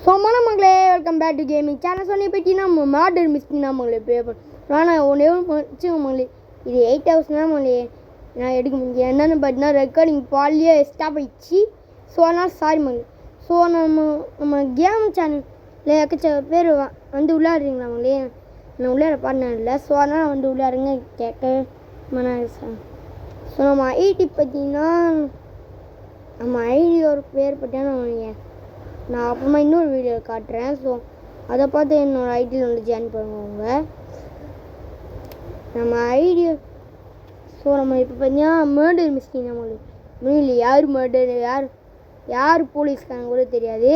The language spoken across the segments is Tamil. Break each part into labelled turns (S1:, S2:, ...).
S1: சோமான மங்களே welcome back to gaming channel. சொன்னி பற்றினா மாடல் மிஸ்டினா மங்களே ப்ளே பண்ணுறோம். ஆனால் ஒன்றே வச்சு மங்களே இது 8 hours தான் மங்களே நான் எடுக்க முடியும். என்னென்னு பார்த்தீங்கன்னா ரெக்கார்டிங் பாலியே ஸ்டாப் ஆகிடுச்சு. ஸோ அதனால் சாரி மங்களே. ஸோ நம்ம கேம் சேனலில் எக்கச்ச பேர் வந்து உள்ளாடுறீங்களா மங்களே? நான் உள்ளார பாடினேன் இல்லை. ஸோ அதனால் வந்து உள்ளாருங்க கேட்க சார். ஸோ நம்ம ஐடி பார்த்தீங்கன்னா நம்ம ஐடி ஒரு பேர் பார்த்தீங்கன்னா நான் அப்புறமா இன்னொரு வீடியோ காட்டுறேன். ஸோ அதை பார்த்து என்னோடய ஐடியில் வந்து ஜாயின் பண்ணுவாங்க நம்ம ஐடி. ஸோ நம்ம இப்போ பார்த்தீங்கன்னா மர்டர் மிஸ்டிங் நம்மளுக்கு முடியல. யார் மர்டர் யார் போலீஸ்காரங்க கூட தெரியாது.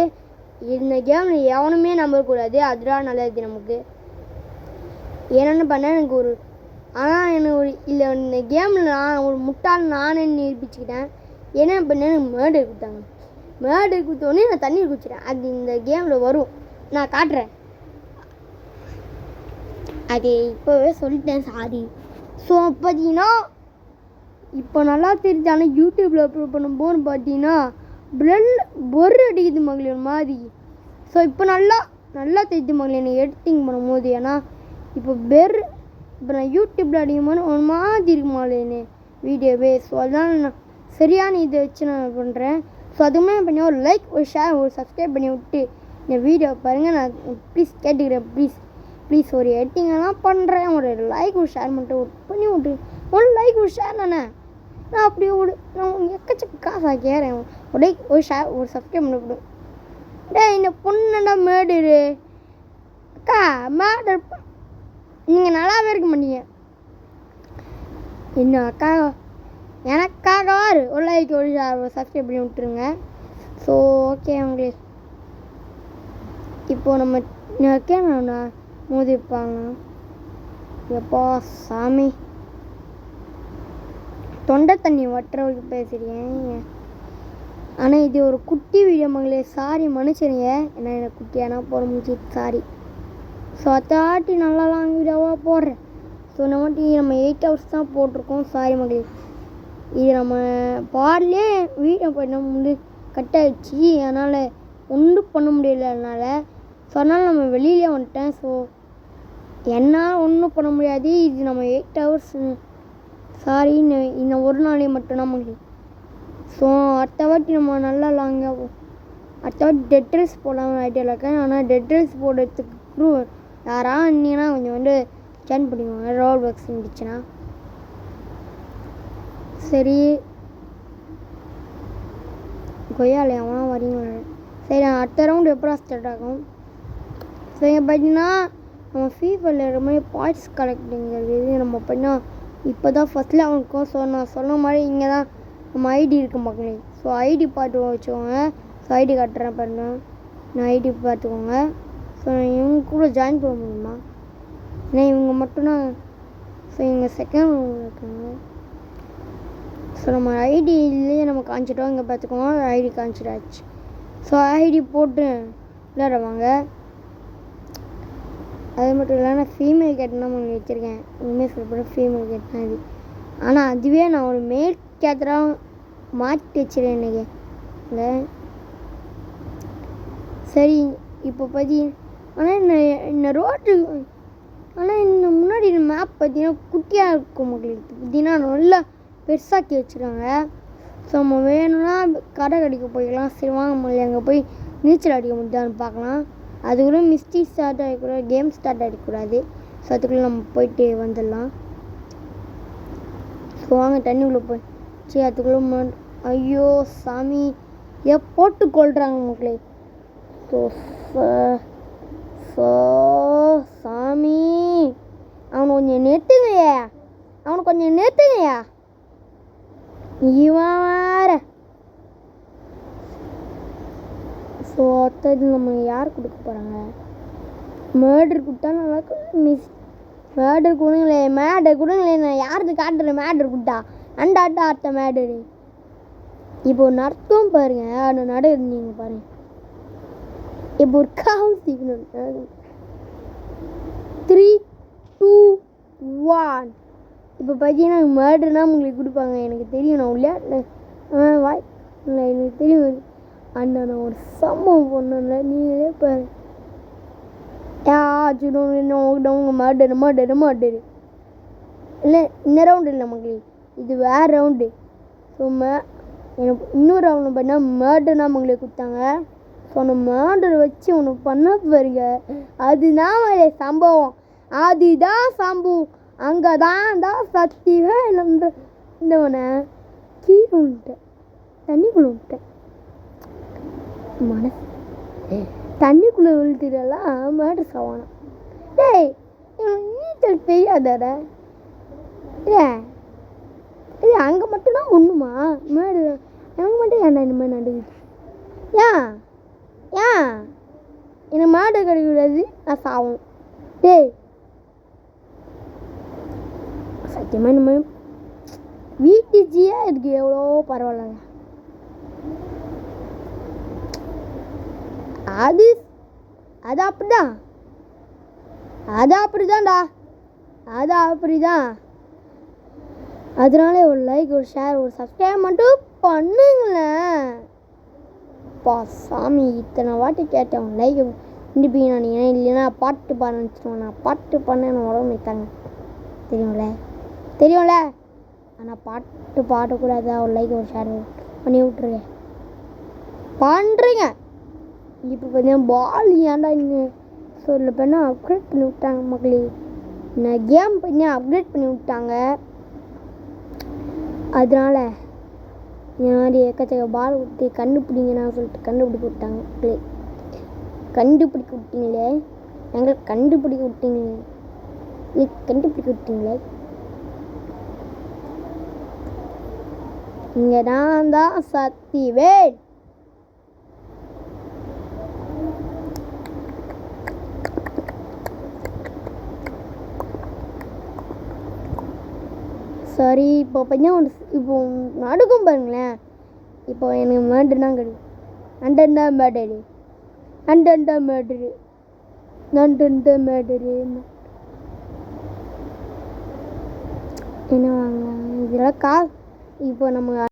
S1: இந்த கேமில் எவனுமே நம்பக்கூடாது. அதுதான் நல்லது நமக்கு. என்னென்னு பண்ணேன் எனக்கு ஒரு ஆனால் எனக்கு ஒரு இல்லை இந்த கேமில் நான் ஒரு முட்டாள் நானே நிரூபிச்சுக்கிட்டேன். என்ன பண்ணேன் எனக்கு மர்டர் கொடுத்தாங்க. மேடர் கொடுத்தோடனே நான் தண்ணீர் குடிச்சிட்டேன். அது இந்த கேமில் வரும், நான் காட்டுறேன். அது இப்போவே சொல்லிட்டேன், சாரி. ஸோ பார்த்தீங்கன்னா இப்போ நல்லா தெரிஞ்சு. ஆனால் யூடியூப்பில் அப்லோட் பண்ணும்போது பார்த்தீங்கன்னா பொரு அடிக்குது மகளே ஒரு மாதிரி. ஸோ இப்போ நல்லா தெரியுது மகளே எனக்கு எடிட்டிங் பண்ணும்போது. ஏன்னா இப்போ இப்போ நான் யூடியூப்பில் அடிக்கும்போது ஒரு மாதிரி இருக்கு மகளே வீடியோவே. ஸோ அதனால் நான் சரியான இதை வச்சு நான் பண்ணுறேன். ஸோ அதுவுமே பண்ணி ஒரு லைக் ஒரு ஷேர் ஒரு சப்ஸ்கிரைப் பண்ணி விட்டு இந்த வீடியோ பாருங்கள். நான் ப்ளீஸ் கேட்டுக்கிறேன். ப்ளீஸ் ஒரு எடிட்டிங்கெல்லாம் பண்ணுறேன். ஒரு லைக் ஒரு ஷேர் மட்டும் பண்ணி விட்டு ஒரு லைக் ஒரு ஷேர் தானே. நான் அப்படியே நான் எக்கச்சக்க காசாக கேட்குறேன். ஒரு லைக் ஒரு ஷேர் ஒரு சப்ஸ்கிரைப் பண்ணி விடு. இந்த பொண்ணுடா மேடரு அக்கா மேடர் நீங்கள் நல்லாவே இருக்க மாட்டீங்க. என்ன அக்கா எனக்காக ஒரு லைக் ஒரு சப்ஸ்கிரைப் பண்ணி விட்டுருங்க. ஸோ ஓகே அவங்களே. இப்போது நம்ம கேட்கணும்ண்ணா மோதிப்பாங்க. எப்பா சாமி தொண்டை தண்ணி வட்டுறவருக்கு பேசுகிறேன். ஆனால் இது ஒரு குட்டி வீடியோ மங்களே, சாரி மன்னிச்சிருங்க. ஏன்னா எனக்கு குட்டியானா போட முடிச்சு, சாரி. ஸோ அத்தாட்டி நல்லாலாம் வீடியோவாக போடுறேன். ஸோ நம்ம 8 hours தான் போட்டிருக்கோம், சாரி மகளே. இது நம்ம பாடலே வீடியோ பண்ண கட் ஆகிடுச்சு. அதனால் ஒன்றும் பண்ண முடியல அதனால். ஸோ அதனால் நம்ம வெளியிலே வந்துட்டேன். ஸோ என்னால் ஒன்றும் பண்ண முடியாது. இது நம்ம 8 hours சாரி. இந்த ஒரு நாளே மட்டும்தான் முடியும். ஸோ அடுத்த வாட்டி நம்ம நல்லா லாங்காக அடுத்த வாட்டி டெட் ட்ரெஸ் போடலாம்னு ஐடியாவில் இருக்கேன். ஆனால் டெட் ட்ரெஸ் போடுறதுக்கு யாராவது இருந்தீங்கன்னா கொஞ்சம் வந்து ஜாயின் பண்ணிக்கோங்க. ரோல் பாக்ஸ் இருந்துச்சுன்னா சரி. கொய்யாலே அவனா வரீங்களா? சரி, நான் அடுத்த ரவுண்டு எப்போ ஸ்டார்ட் ஆகும்? ஸோ இங்கே பார்த்தீங்கன்னா நம்ம ஃபீஃபரில் இருக்கிற மாதிரி பாயிண்ட்ஸ் கலெக்டிங்கிறது நம்ம பார்த்தீங்கன்னா இப்போ தான் ஃபஸ்ட்டில் அவனுக்கும். ஸோ நான் சொன்ன மாதிரி இங்கே தான் நம்ம ஐடி இருக்குது மக்களே. ஸோ ஐடி பார்த்து வச்சுக்கோங்க. ஸோ ஐடி காட்டுறேன் பாருங்க. நான் ஐடி பார்த்துக்கோங்க. ஸோ இவங்க கூட ஜாயின் பண்ண முடியுமா? ஏன்னா இவங்க மட்டும்தான். ஸோ இவங்க செகண்ட் இருக்காங்க. ஸோ நம்ம ஐடியிலேயே நம்ம காமிச்சிட்டோம். இங்கே பார்த்துக்கோங்க, ஐடி காமிச்சிட்டாச்சு. ஸோ ஐடி போட்டு விளையாடுவாங்க. அது மட்டும் இல்லாமல் ஃபீமேல் கேட் தான் உங்களுக்கு வச்சுருக்கேன். உண்மையாக சொல்லப்போனால் ஃபீமேல் கேட் தான் இது. ஆனால் அதுவே நான் ஒரு மேல் கேட்டராக மாற்றி வச்சுருக்கேன் இன்றைக்கி இல்லை. சரி இப்போ ஆனால் இந்த ரோட்டு ஆனால் இந்த முன்னாடி மேப் பார்த்தீங்கன்னா குட்டியாக இருக்கும் மக்களுக்கு. பார்த்தீங்கன்னா நல்லா பெருசாக்கி வச்சுருக்காங்க. ஸோ நம்ம வேணும்னா கடை கடிக்க போய்க்கலாம். சரி வாங்க முடியல, அங்கே போய் நீச்சல் அடிக்க முடியாதுன்னு பார்க்கலாம். அதுக்குள்ளே மிஸ்டி ஸ்டார்ட் ஆகிக்கூடாது, கேம் ஸ்டார்ட் ஆகிடக்கூடாது. ஸோ அதுக்குள்ளே நம்ம போயிட்டு வந்துடலாம். ஸோ வாங்க தண்ணிக்குள்ளே போய் சரி அதுக்குள்ளே ஐயோ சாமி போட்டு கொள்கிறாங்க மக்களே. ஸோ சாமி அவனை கொஞ்சம் நிறுத்துங்கய்யா. இவன் வேற. ஸோ அடுத்தது நம்ம யார் கொடுக்க போகிறாங்க? மேடர் கொடுத்தா நல்லா இருக்கும். மேடர் கொடுங்களே. நான் யாருக்கு காட்டுறேன் மேடர் கொடுத்தா அடுத்த மேடரு. இப்போ நடத்தும் பாருங்க. அந்த நட நீங்கள் பாருங்க. இப்போ ஒரு காமிக்கணும். 3, 2, 1. இப்போ பார்த்தீங்கன்னா மேடர்னா உங்களுக்கு கொடுப்பாங்க. எனக்கு தெரியும், நான் விளையாடல வாய் இல்லை எனக்கு தெரியும். அண்ணா நான் ஒரு சம்பவம் பண்ணல நீங்களே பாரு. உங்கள் மாட்டேரு இல்லை இந்த ரவுண்டு இல்லை மக்களே, இது வேறு ரவுண்டு. சும்மா எனக்கு இன்னொரு ரவுண்டு பண்ணால் மேர்டர்னா மங்களே கொடுத்தாங்க. ஸோ அந்த மேர்டரை வச்சு ஒன்று பண்ண பாருங்க, அதுதான் சம்பவம், அதுதான் சம்பவம். அங்கே தான் சத்தியமே இந்தவனை கீழே விட்டேன், தண்ணிக்குள்ளே விட்டேன். மனசு தண்ணிக்குள்ளே விழுத்துடலாம் மேர்டர் சவானா. டேய் நீச்சல் தெரியாதாடா? இல்லை அங்கே மட்டும்தான் ஒன்றுமா மேடு, எனக்கு மட்டும் ஏன்டா இந்த மாதிரி நடக்குது? ஏன் எனக்கு மாடு கிடைக்கூடாது, நான் சாவும். டேய் சத்தியமாக இந்த மாதிரி வீட்டுச்சியாக இருக்குது, எவ்வளோ பரவாயில்லைங்க. அது அது அப்படிதான், அது அப்படிதான்டா, அது அப்படிதான். அதனால ஒரு லைக், ஒரு ஷேர், ஒரு சப்ஸ்கிரைப் மட்டும் பண்ணுங்களேன். பா சாமி இத்தனை வாட்டி கேட்டேன் லைக் கண்டிப்பீங்க நான், இல்லைன்னா பாட்டு பாட வச்சுருவேன். நான் பாட்டு பண்ண உடம்பு வைத்தாங்க தெரியும்ல. ஆனால் பாட்டு பாடக்கூடாதா? ஒரு லைக் ஒரு ஷேர் பண்ணி விட்ருங்க, பண்ணுறீங்க. இப்போ பார்த்தீங்கன்னா பால் ஏன்டா இன்னும் சொல்ல போனால் அப்கிரேட் பண்ணி விட்டாங்க மக்களே. நான் கேம் பண்ணி அப்கிரேட் பண்ணி விட்டாங்க, அதனால் இந்த மாதிரி எக்கச்சக்க பால் விட்டு கண்டுபிடிங்கன்னு சொல்லிட்டு கண்டுபிடிக்க விட்டாங்க மக்களே. கண்டுபிடிக்க விட்டீங்களே, எங்களை கண்டுபிடிக்க விட்டீங்களே. இங்கே நான் தான் சக்திவேல். சரி இப்போ பார்த்தீங்கன்னா இப்போ நடக்கும் பாருங்களேன். இப்போ எனக்கு மேட்ரு தான் கிடைக்கும், அண்டண்டா மேட்டரு என்ன வாங்க இதெல்லாம் இப்போ நம்ம